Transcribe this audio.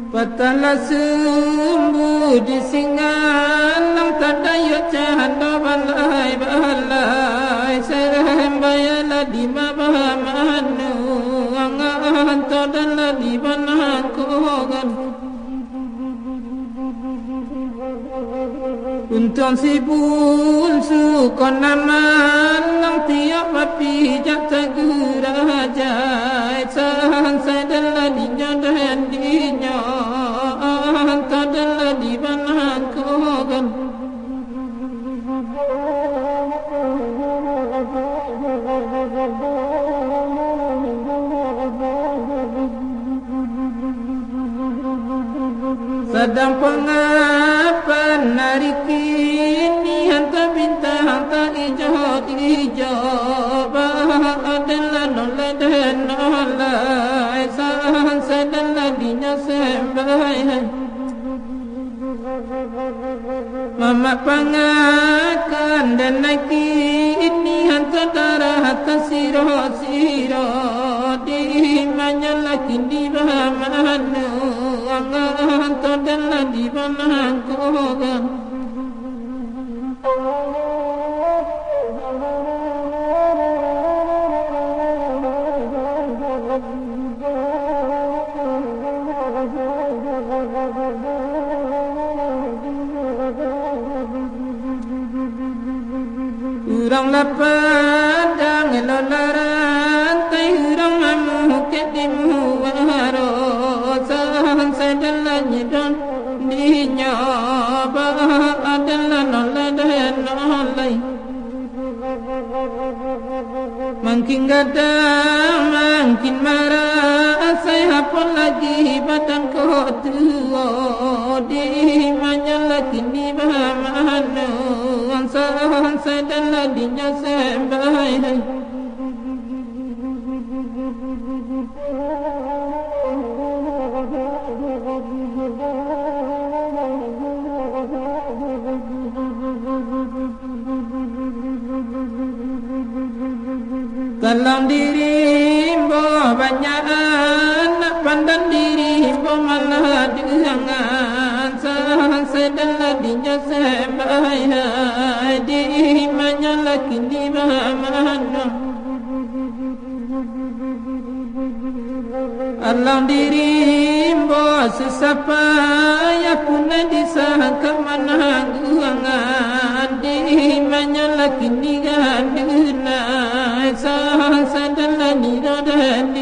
Patala sumbu di singan nang tadaya cahanda balai balai sembayala di mabamanu angan tadala di banan kogan untung sibul sukon naman nang tiap api jatuh geraja sang sadala di jodohan dinya tadala di banan kogan sedang pengapan hari kini hantar bintang hantar hijau adalah nolai dan nolai sang sedala dinya sembahyang mama pangakan dan naik ini hantar darah atas siro di manyalah kini bahamanu angan tadala di banan kogan urang lapadang elolaran tai urang mamu kedimu waro sang sadala nyedon dinya adalah nolai dan nolai makin gadang makin marah saya pun lagi badan kotua di manyalah kini bahamanu sang sadala dinya sembahyang dalam diri banyak anak pandang diri malah dengan sang sadala dinya sembahyang di manyalah kini bahamanu alam diri sesapa ya puna disangka mana guangan di manyalah kini ganduna sang sadala ni dan